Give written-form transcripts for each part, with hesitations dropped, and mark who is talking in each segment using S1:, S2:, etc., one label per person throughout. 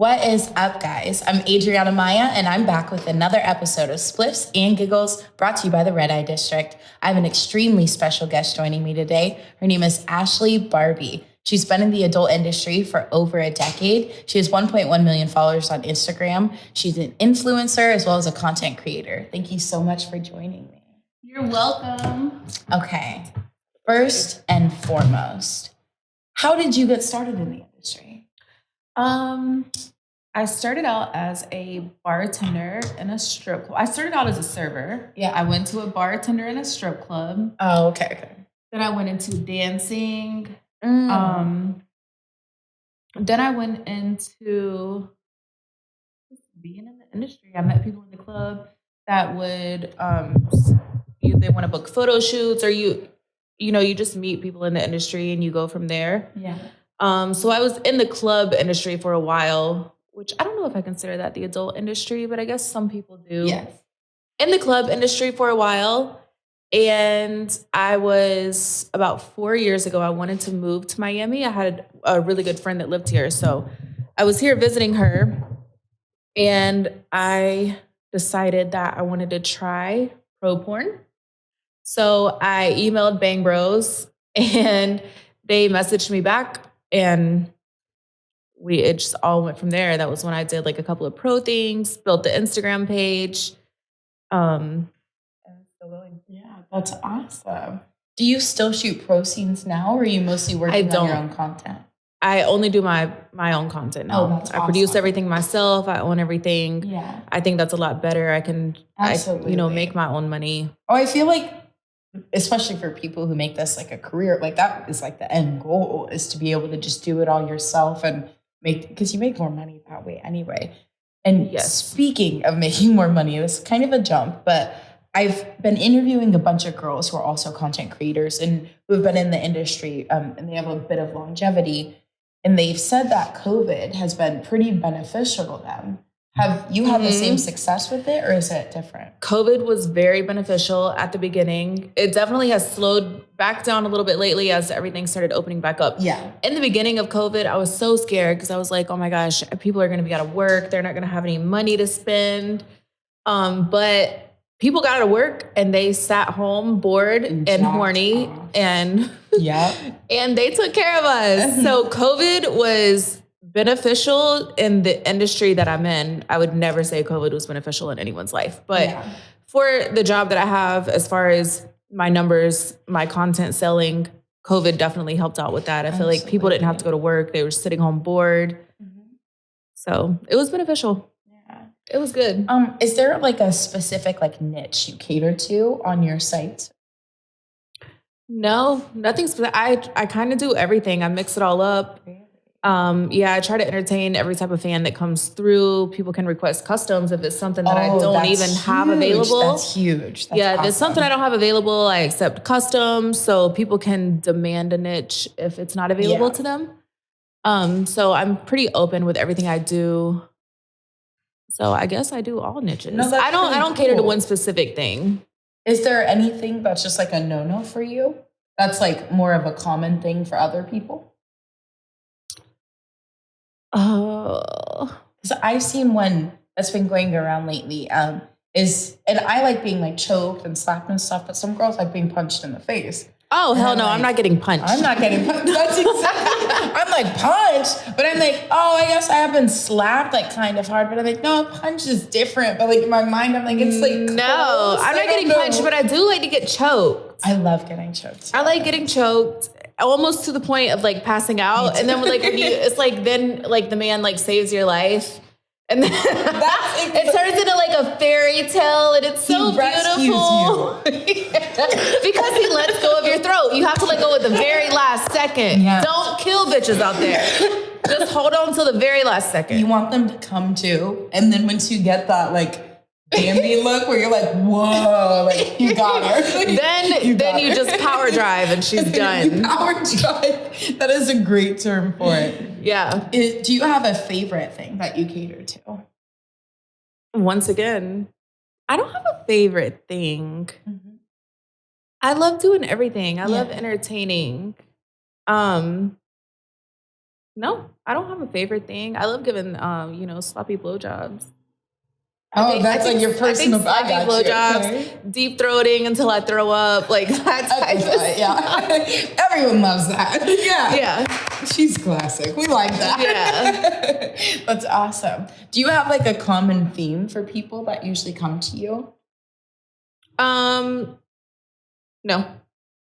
S1: What is up, guys? I'm Adriana Maya, and I'm back with another episode of Spliffs and Giggles, brought to you by the Red Eye District. I have an extremely special guest joining me today. Her name is Ashley Barbie. She's been in the adult industry for over a decade. She has 1.1 million followers on Instagram. She's an influencer as well as a content creator. Thank you so much for joining me.
S2: You're welcome.
S1: Okay, first and foremost, how did you get started in the industry?
S2: I started out as a bartender in a strip club. I started out as a server.
S1: Yeah.
S2: I went to a bartender in a strip club.
S1: Oh, okay.
S2: Then I went into dancing.
S1: Mm.
S2: Then I went into being in the industry. I met people in the club that would they want to book photo shoots, or you just meet people in the industry and you go from there.
S1: Yeah.
S2: So I was in the club industry for a while, which I don't know if I consider that the adult industry, but I guess some people do.
S1: Yes.
S2: In the club industry for a while. And I was about 4 years ago, I wanted to move to Miami. I had a really good friend that lived here. So I was here visiting her, and I decided that I wanted to try pro porn. So I emailed Bang Bros, and they messaged me back, and it just all went from there. That was when I did like a couple of pro things, built the Instagram page. And it's still going.
S1: Yeah, that's awesome. Do you still shoot pro scenes now, or are you mostly working on your own content?
S2: I only do my own content now.
S1: Oh, that's awesome.
S2: I produce everything myself. I own everything.
S1: Yeah.
S2: I think that's a lot better. I can, make my own money.
S1: Oh, I feel like, especially for people who make this like a career, like that is like the end goal, is to be able to just do it all yourself and because you make more money that way anyway. And
S2: yes.
S1: Speaking of making more money, it was kind of a jump, but I've been interviewing a bunch of girls who are also content creators and who have been in the industry, and they have a bit of longevity. And they've said that COVID has been pretty beneficial to them. Have you had the same success with it, or is it different?
S2: COVID was very beneficial at the beginning. It definitely has slowed back down a little bit lately as everything started opening back up.
S1: Yeah.
S2: In the beginning of COVID, I was so scared because I was like, oh my gosh, people are going to be out of work. They're not going to have any money to spend. But people got out of work and they sat home bored and horny and and they took care of us. So COVID was beneficial in the industry that I'm in. I would never say COVID was beneficial in anyone's life, but for the job that I have, as far as my numbers, my content selling, COVID definitely helped out with that. I feel like people didn't have to go to work. They were sitting home bored. So it was beneficial. Yeah. It was good.
S1: Is there like a specific like niche you cater to on your site?
S2: No, nothing specific. I kind of do everything. I mix it all up. I try to entertain every type of fan that comes through. People can request customs if it's something that I don't even have available.
S1: That's huge. That's
S2: if it's something I don't have available, I accept customs. So people can demand a niche if it's not available to them. So I'm pretty open with everything I do. So I guess I do all niches.
S1: No,
S2: I don't cater to one specific thing.
S1: Is there anything that's just like a no-no for you? That's like more of a common thing for other people?
S2: Oh,
S1: because I've seen one that's been going around lately. And I like being like choked and slapped and stuff, but some girls like being punched in the face.
S2: Oh, hell no, I'm not getting punched.
S1: I'm not getting punched. That's exactly. I'm like punched, but I'm like, oh, I guess I have been slapped like kind of hard, but I'm like, no, a punch is different. But like in my mind, I'm like, it's like
S2: no, I'm not getting punched, but I do like to get choked.
S1: I love getting choked.
S2: I like getting choked. Almost to the point of like passing out, and then like when it's like then like the man like saves your life, and then it turns into like a fairy tale, and it's so beautiful because he lets go of your throat. You have to let go at the very last second. Yeah. Don't kill bitches out there. Just hold on till the very last second.
S1: You want them to come to, and then once you get that like Bambi look where you're like, whoa, like you got her.
S2: then you just power drive and she's done.
S1: Power drive. That is a great term for it.
S2: Yeah.
S1: Do you have a favorite thing that you cater to?
S2: Once again, I don't have a favorite thing. I love doing everything. I love entertaining. No, I don't have a favorite thing. I love giving, sloppy blowjobs.
S1: Oh, that's like your personal.
S2: I got blowjobs,
S1: okay.
S2: deep throating until I throw up, like that's
S1: yeah. Everyone loves that.
S2: Yeah.
S1: She's classic. We like that.
S2: Yeah.
S1: That's awesome. Do you have like a common theme for people that usually come to you?
S2: No.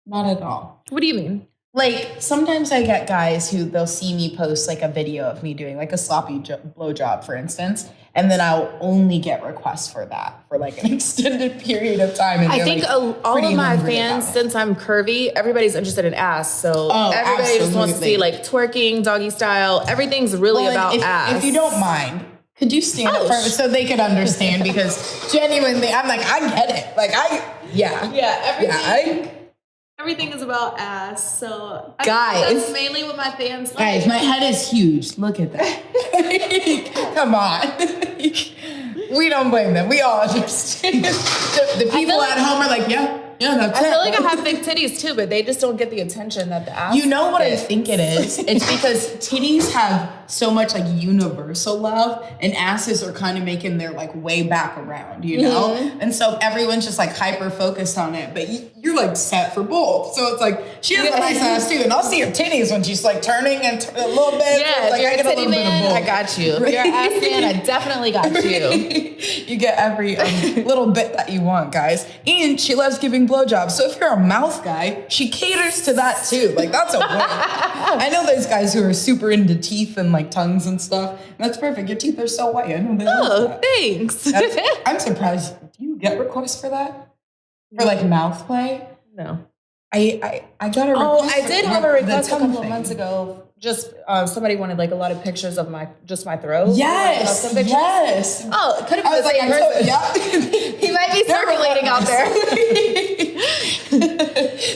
S1: Not at all.
S2: What do you mean?
S1: Like sometimes I get guys who they'll see me post like a video of me doing like a sloppy blowjob, for instance, and then I'll only get requests for that for like an extended period of time. And
S2: I think
S1: like
S2: all of my fans, since I'm curvy, everybody's interested in ass. So everybody just wants to see like twerking, doggy style. Everything's really about ass.
S1: If you don't mind, could you stand up front so they could understand? Because genuinely, I'm like, I get it. Like
S2: everything is about ass. So
S1: guys,
S2: that's mainly what my fans like.
S1: Guys, my head is huge. Look at that. Come on. We don't blame them. We all understand. The people at home are like, yeah, that's it.
S2: I feel like I have big titties too, but they just don't get the attention that the ass.
S1: You know what I think it is? It's because titties have so much like universal love, and asses are kind of making their like way back around, you know? Mm-hmm. And so everyone's just like hyper focused on it, but you're like set for both. So it's like, she has a nice ass too, and I'll see her titties when she's like turning and a little bit.
S2: Yeah,
S1: like
S2: you're
S1: I get
S2: a titty
S1: little
S2: man,
S1: bit of both.
S2: I got you. If you're an ass man, I definitely got you.
S1: You get every little bit that you want, guys. And she loves giving blowjobs. So if you're a mouth guy, she caters to that too. Like that's a win. I know there's guys who are super into teeth and like tongues and stuff. And that's perfect. Your teeth are so white. I know they love that.
S2: Thanks.
S1: I'm surprised. Do you get requests for that? For like mouth play?
S2: No.
S1: I got a request.
S2: Oh, I did have a request a couple of months ago. Just somebody wanted like a lot of pictures of my throat.
S1: Yes. Yes.
S2: Oh, it could have been the same person. Yeah. He might be circulating out there.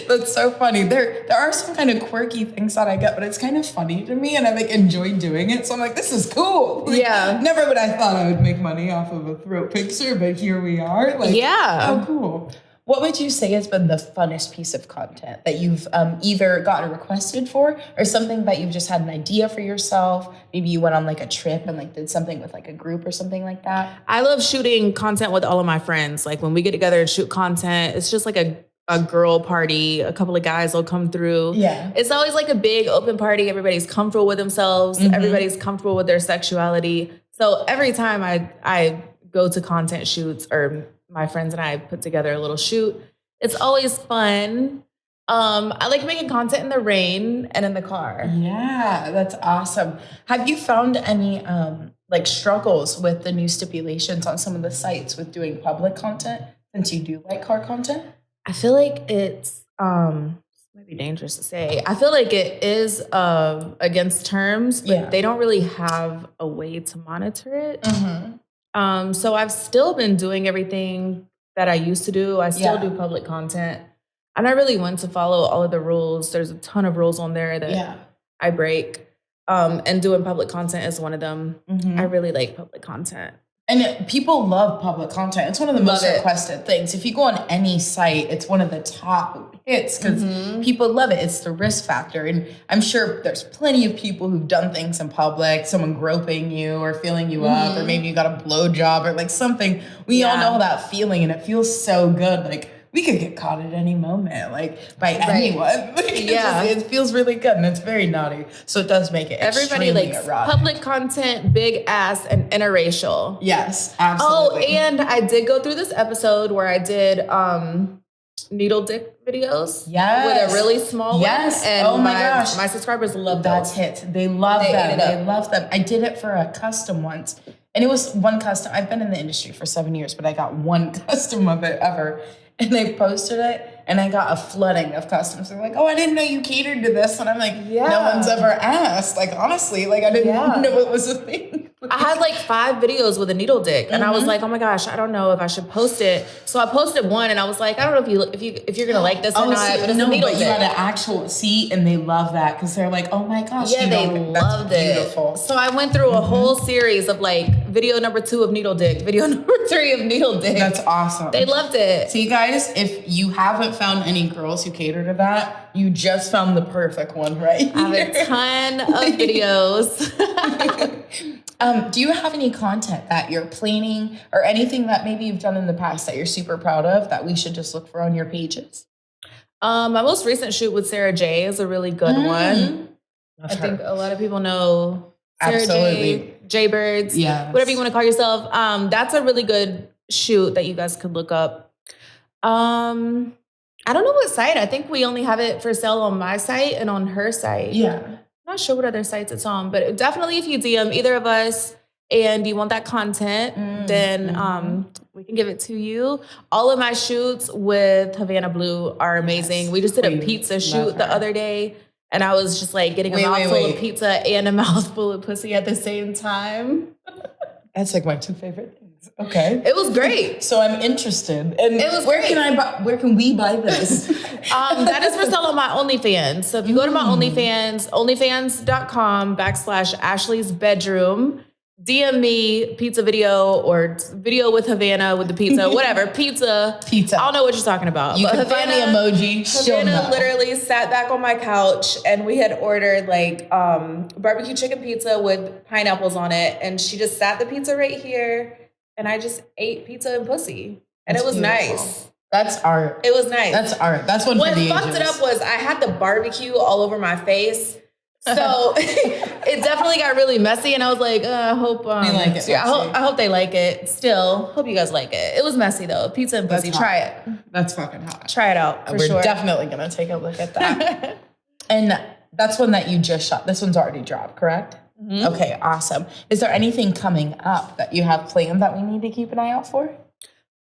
S1: That's so funny. There are some kind of quirky things that I get, but it's kind of funny to me, and I like enjoy doing it. So I'm like, this is cool. Like,
S2: yeah.
S1: Never would I thought I would make money off of a throat picture, but here we are. Like,
S2: yeah.
S1: Oh, cool. What would you say has been the funnest piece of content that you've either gotten requested for, or something that you've just had an idea for yourself? Maybe you went on like a trip and like did something with like a group or something like that.
S2: I love shooting content with all of my friends. Like when we get together and shoot content, it's just like a girl party. A couple of guys will come through.
S1: Yeah.
S2: It's always like a big open party. Everybody's comfortable with themselves. Mm-hmm. Everybody's comfortable with their sexuality. So every time I go to content shoots, or my friends and I put together a little shoot, it's always fun. I like making content in the rain and in the car.
S1: Yeah, that's awesome. Have you found any like struggles with the new stipulations on some of the sites with doing public content, since you do like car content?
S2: I feel like it's might be dangerous to say. I feel like it is against terms, but they don't really have a way to monitor it. Mm-hmm. So I've still been doing everything that I used to do. I still do public content. And I really want to follow all of the rules. There's a ton of rules on there that I break. And doing public content is one of them. Mm-hmm. I really like public content.
S1: And people love public content. It's one of the most requested things. If you go on any site, it's one of the top hits because people love it. It's the risk factor. And I'm sure there's plenty of people who've done things in public, someone groping you or feeling you up, or maybe you got a blowjob or like something. We all know that feeling, and it feels so good. Like, we could get caught at any moment, like by anyone. It feels really good, and it's very naughty. So it does make it
S2: everybody likes
S1: erotic.
S2: Public content, big ass, and interracial.
S1: Yes, absolutely.
S2: Oh, and I did go through this episode where I did needle dick videos.
S1: Yes,
S2: with a really small one. And
S1: oh my gosh,
S2: my subscribers love
S1: that's hits. They love them. They love them. I did it for a custom once, and it was one custom. I've been in the industry for 7 years, but I got one custom of it ever. And they posted it, and I got a flooding of customers. They're like, oh, I didn't know you catered to this. And I'm like, no one's ever asked. Like, honestly, like, I didn't know it was a thing.
S2: I had like 5 videos with a needle dick, and I was like, oh my gosh, I don't know if I should post it. So I posted one, and I was like, I don't know if you're gonna like this or not. But it's a needle dick.
S1: You got an actual and they love that because they're like, oh my gosh,
S2: yeah, they loved it. Beautiful. So I went through a whole series of like video number 2 of needle dick, video number 3 of needle dick.
S1: That's awesome.
S2: They loved it.
S1: See, guys, if you haven't found any girls who cater to that, you just found the perfect one, right?
S2: I have a ton of videos.
S1: Do you have any content that you're planning or anything that maybe you've done in the past that you're super proud of that we should just look for on your pages?
S2: My most recent shoot with Sarah J is a really good one. I think a lot of people know Sarah
S1: Absolutely.
S2: J Birds, whatever you want to call yourself. That's a really good shoot that you guys could look up. I don't know what site. I think we only have it for sale on my site and on her site.
S1: Yeah.
S2: I'm not sure what other sites it's on, but definitely if you DM either of us and you want that content, then we can give it to you. All of my shoots with Havana Blue are amazing. We just did a pizza shoot the other day, and I was just like getting a mouthful of pizza and a mouthful of pussy at the same time.
S1: That's like my 2 favorite things. Okay.
S2: It was great.
S1: So I'm interested. And
S2: it was
S1: where can we buy this?
S2: That is for sale on my OnlyFans. So if you go to my OnlyFans, onlyfans.com/Ashley's bedroom, DM me pizza video or video with Havana with the pizza, whatever, pizza. I don't know what you're talking about.
S1: You can find the emoji.
S2: Havana literally sat back on my couch and we had ordered like barbecue chicken pizza with pineapples on it. And she just sat the pizza right here and I just ate pizza and pussy. And it was nice.
S1: That's art.
S2: It was nice.
S1: That's art. That's one for the ages.
S2: What fucked it up was I had the barbecue all over my face. So it definitely got really messy, and I was like, I hope
S1: they like it.
S2: I hope they like it. Still, hope you guys like it. It was messy though. Pizza and pussy. Try it.
S1: That's fucking hot.
S2: Try it out for sure.
S1: We're definitely gonna take a look at that. And that's one that you just shot. This one's already dropped, correct? Mm-hmm. Okay, awesome. Is there anything coming up that you have planned that we need to keep an eye out for?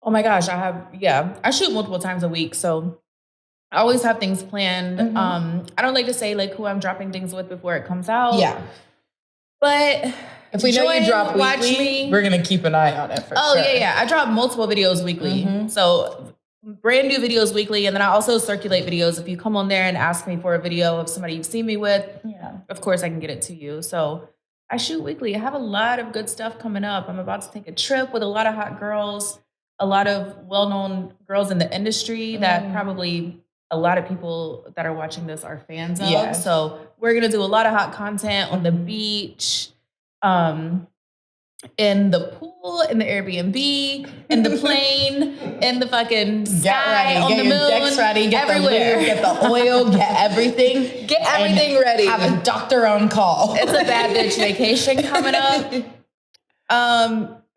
S2: Oh my gosh, I have. Yeah, I shoot multiple times a week, so I always have things planned. I don't like to say like who I'm dropping things with before it comes out.
S1: Yeah.
S2: But
S1: if we know you drop weekly, we're going to keep an eye on it for sure.
S2: Oh, yeah. I drop multiple videos weekly. So brand new videos weekly. And then I also circulate videos. If you come on there and ask me for a video of somebody you've seen me with, of course I can get it to you. So I shoot weekly. I have a lot of good stuff coming up. I'm about to take a trip with a lot of hot girls, a lot of well-known girls in the industry that probably a lot of people that are watching this are fans of. Yeah. So we're going to do a lot of hot content on the beach, in the pool, in the Airbnb, in the plane, in the fucking sky, on the moon. Get your decks ready, get everywhere. Get the oil, get everything. Get everything ready.
S1: Have a doctor on call.
S2: It's a bad bitch vacation coming up.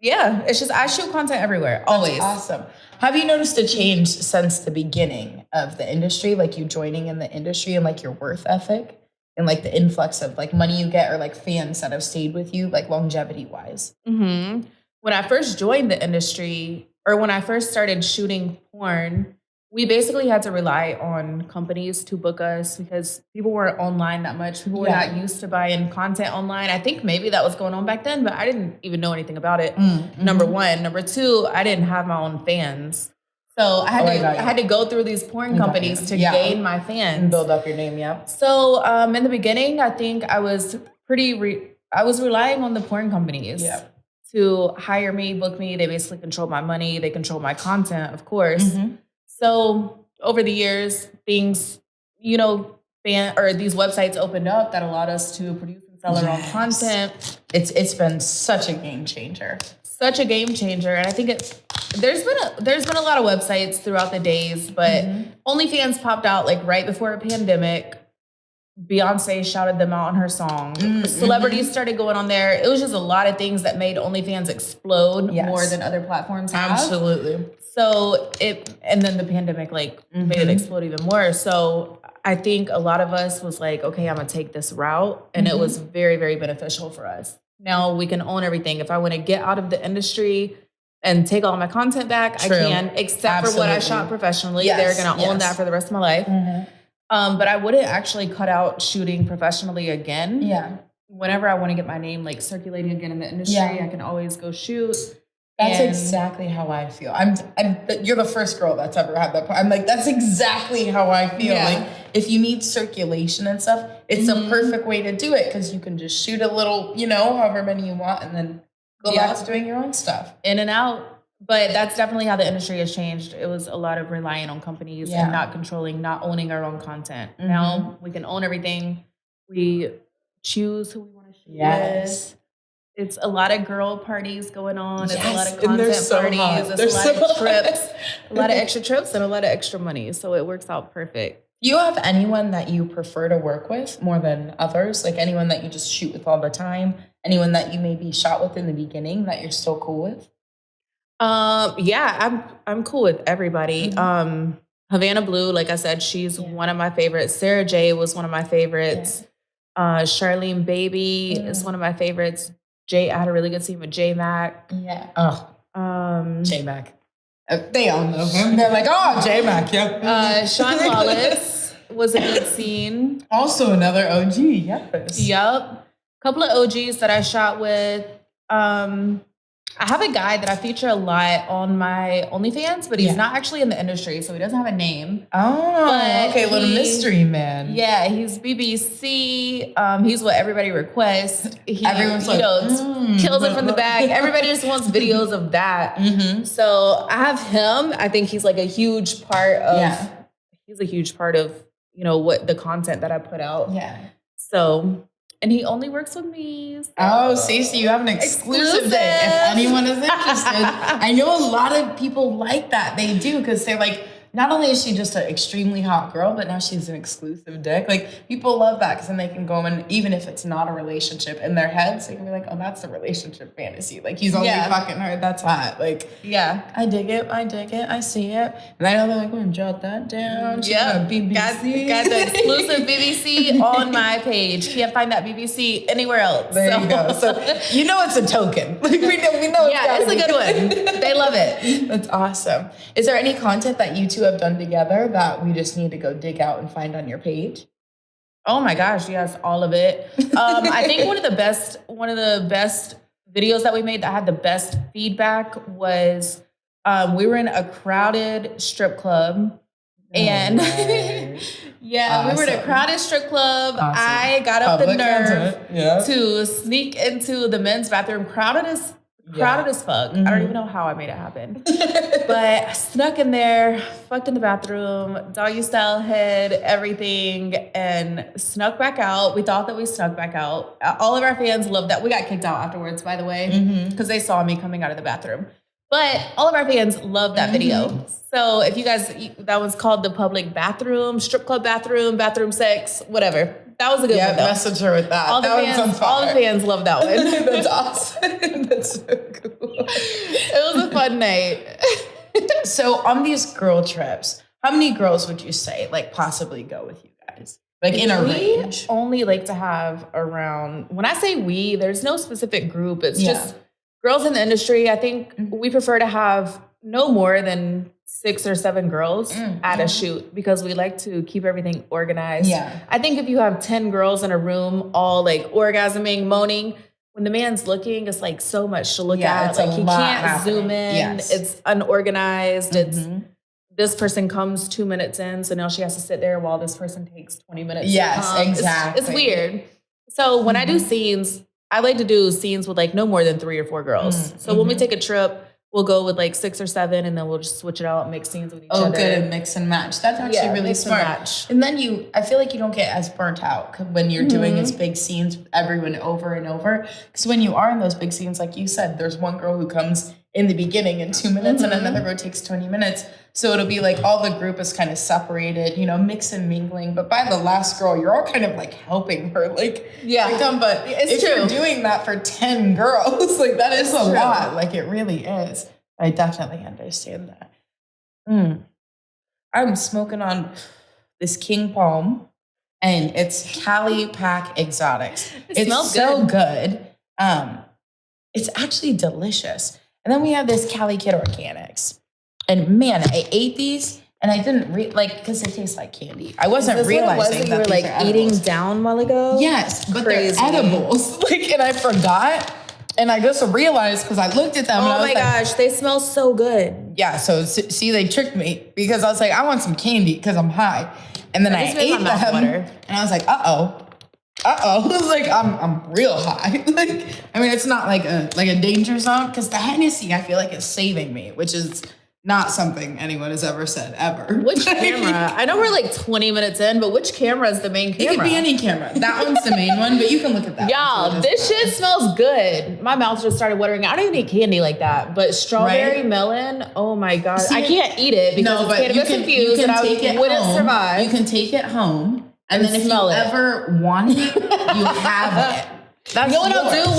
S2: Yeah, it's just I shoot content everywhere, always.
S1: That's awesome. Have you noticed a change since the beginning of the industry, like you joining in the industry and like your worth ethic and like the influx of like money you get or like fans that have stayed with you, like longevity wise?
S2: When I first joined the industry or when I first started shooting porn, we basically had to rely on companies to book us because people weren't online that much. People were not used to buying content online. I think maybe that was going on back then, but I didn't even know anything about it. Number one. Number two, I didn't have my own fans. So I had to go through these porn companies to gain my fans.
S1: And build up your name,
S2: So in the beginning, I think I was I was relying on the porn companies to hire me, book me. They basically control my money. They control my content, of course. So over the years, things, these websites opened up that allowed us to produce and sell our own content.
S1: It's been such a game changer.
S2: Such a game changer. And I think there's been a lot of websites throughout the days, but OnlyFans popped out like right before a pandemic. Beyonce shouted them out on her song. Celebrities started going on there. It was just a lot of things that made OnlyFans explode more than other platforms have.
S1: Absolutely.
S2: So and then the pandemic made it explode even more. So I think a lot of us was like, okay, I'm gonna take this route. And it was very, very beneficial for us. Now we can own everything. If I want to get out of the industry and take all my content back, I can, except for what I shot professionally. They're gonna own that for the rest of my life. But I wouldn't actually cut out shooting professionally again. whenever I want to get my name like circulating again in the industry, I can always go shoot.
S1: That's exactly how I feel. You're the first girl that's ever had that. I'm like, that's exactly how I feel. Like, if you need circulation and stuff, it's a perfect way to do it because you can just shoot a little, however many you want, and then go back to doing your own stuff.
S2: In and out. But that's definitely how the industry has changed. It was a lot of relying on companies and not controlling, not owning our own content. Now we can own everything. We choose who we want to shoot with. It's a lot of girl parties going on. It's a lot of content parties. It's a lot of trips, a lot of extra trips, and a lot of extra money. So it works out perfect.
S1: Do you have anyone that you prefer to work with more than others? Like anyone that you just shoot with all the time? Anyone that you maybe shot with in the beginning that you're still cool with?
S2: I'm cool with everybody. Havana Blue, like I said, she's one of my favorites. Sarah J was one of my favorites. Charlene Baby is one of my favorites. I had a really good scene with J Mac.
S1: J Mac. They all know him. They're like, oh, J Mac. Yep.
S2: Sean Wallace was a good scene.
S1: Also another OG. Yes.
S2: Yep. Couple of OGs that I shot with. I have a guy that I feature a lot on my OnlyFans, but he's not actually in the industry, so he doesn't have a name.
S1: Oh, okay, little mystery man.
S2: Yeah, he's BBC. He's what everybody requests.
S1: Everyone's like,
S2: kills it from the back. Everybody just wants videos of that. So I have him. I think he's like a huge part of. He's a huge part of what the content that I put out.
S1: Yeah.
S2: So. And he only works with me. So.
S1: Oh, Stacey, you have an exclusive day. If anyone is interested, I know a lot of people like that. They do because they're like, not only is she just an extremely hot girl, but now she's an exclusive dick. Like people love that because then they can go and even if it's not a relationship in their heads, they can be like, oh, that's a relationship fantasy. Like he's only fucking her. That's hot. Like I dig it. I see it. And I know they're like, I'm gonna jot that down. BBC.
S2: Got the exclusive BBC on my page. Can't find that BBC anywhere else.
S1: There you go. So it's a token. Like we know.
S2: It's a good one. They love it.
S1: That's awesome. Is there any content that you two have done together that we just need to go dig out and find on your page?
S2: Oh my gosh, yes, all of it. I think one of the best videos that we made that had the best feedback was we were in a crowded strip club. And we were in a crowded strip club. Awesome. I got up the nerve to sneak into the men's bathroom, crowded as fuck. I don't even know how I made it happen. But I snuck in there, fucked in the bathroom, doggy style head, everything, and snuck back out. We thought that we snuck back out. All of our fans loved that. We got kicked out afterwards, by the way, because they saw me coming out of the bathroom. But all of our fans loved that video. So if you guys, that was called the public bathroom, strip club bathroom sex, whatever. That was a good one. Yeah,
S1: message her with that.
S2: All the fans love that one.
S1: That's awesome. That's so cool.
S2: It was a fun night.
S1: So on these girl trips, how many girls would you say possibly go with you guys? Like in a range?
S2: We only like to have around, when I say we, there's no specific group. It's just girls in the industry. I think we prefer to have no more than 6 or 7 girls at a shoot because we like to keep everything organized. Yeah. I think if you have 10 girls in a room all orgasming, moaning, when the man's looking, it's so much to look at. He can't zoom in. Yes. It's unorganized. It's this person comes 2 minutes in, so now she has to sit there while this person takes 20 minutes.
S1: Yes, exactly.
S2: It's weird. So when I do scenes, I like to do scenes with no more than 3 or 4 girls. So when we take a trip, we'll go with 6 or 7, and then we'll just switch it out, mix scenes with each other.
S1: Oh, good, mix and match. That's actually really smart. And then I feel like you don't get as burnt out when you're doing these big scenes with everyone over and over. Because when you are in those big scenes, like you said, there's one girl who comes in the beginning in 2 minutes, and another girl takes 20 minutes. So it'll be all the group is kind of separated, mix and mingling. But by the last girl, you're all kind of helping her. But if you're doing that for 10 girls, that is a lot. It really is. I definitely understand that. I'm smoking on this King Palm, and it's Cali Pack Exotics. It smells so good. It's actually delicious. And then we have this Cali Kid Organics. And man, I ate these And I didn't because they taste like candy. I wasn't
S2: Is this
S1: realizing
S2: what it was that you were like eating down a while ago?
S1: Yes, but
S2: Crazy.
S1: they're edibles. And I forgot. And I just realized because I looked at them.
S2: Oh
S1: and I was
S2: my gosh, they smell so good.
S1: Yeah, so see, they tricked me because I was like, I want some candy because I'm high. And then I ate them, and I was like, uh-oh. I was like, I'm real high. It's not like a danger zone because the Hennessy, I feel like, is saving me, which is not something anyone has ever said ever.
S2: Which camera? I know we're like 20 minutes in, but which camera is the main camera?
S1: It could be any camera. That one's the main one, but you can look at that.
S2: Y'all, this shit smells good. My mouth just started watering. I don't even eat candy like that, but strawberry melon, oh my God. See, I can't eat it because it's cannabis infused and I wouldn't survive.
S1: You can take it home and then if you ever want it, you have it.
S2: That's what I'll do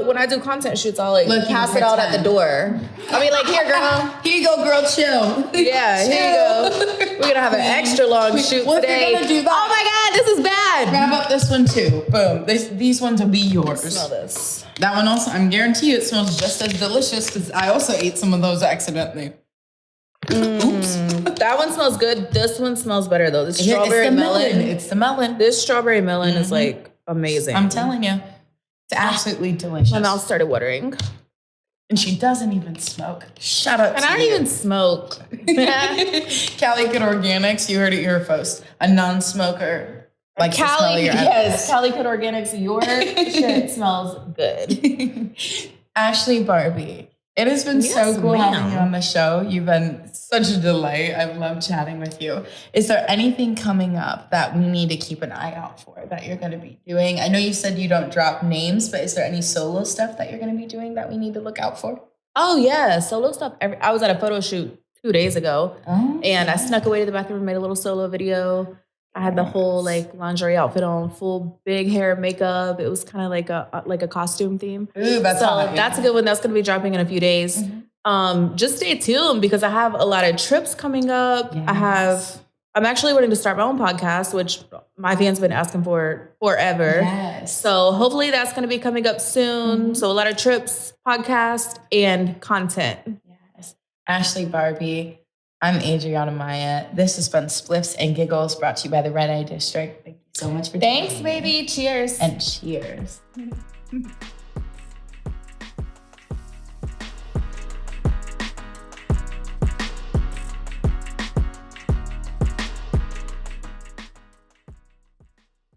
S2: when I do content shoots. I'll pass it out at the door. I'll be like, here, girl.
S1: Here you go, girl. Chill.
S2: Yeah, here you go. We're gonna have an extra long shoot today.
S1: Gonna do that?
S2: Oh my God, this is bad.
S1: Grab up this one too. Boom. These ones will be yours.
S2: Smell this.
S1: That one also. I'm guarantee you it smells just as delicious because I also ate some of those accidentally. Oops.
S2: That one smells good. This one smells better though. This strawberry melon.
S1: It's the melon.
S2: This strawberry melon is like amazing.
S1: I'm telling you. It's absolutely delicious.
S2: My mouth started watering.
S1: And she doesn't even smoke. Shut up.
S2: And I don't even smoke.
S1: Calicut Organics, you heard it here first. A non-smoker. Like
S2: Cali, yes. Calicut Organics, your shit smells good.
S1: Ashley Barbie. It has been so cool having you on the show. You've been such a delight. I've loved chatting with you. Is there anything coming up that we need to keep an eye out for that you're going to be doing? I know you said you don't drop names, but is there any solo stuff that you're going to be doing that we need to look out for?
S2: Oh, yeah. Solo stuff. I was at a photo shoot 2 days ago, and I snuck away to the bathroom and made a little solo video. I had the whole lingerie outfit on, full big hair, makeup. It was kind of like a costume theme.
S1: Ooh, that's
S2: a good one. That's going to be dropping in a few days. Just stay tuned because I have a lot of trips coming up. Yes. I'm actually wanting to start my own podcast, which my fans have been asking for forever.
S1: Yes.
S2: So hopefully that's going to be coming up soon. So a lot of trips, podcast, and content.
S1: Yes. Ashley Barbie. I'm Adriana Maya. This has been Spliffs and Giggles brought to you by the Red Eye District. Thank you so much for
S2: Thanks, baby. Cheers.
S1: And cheers.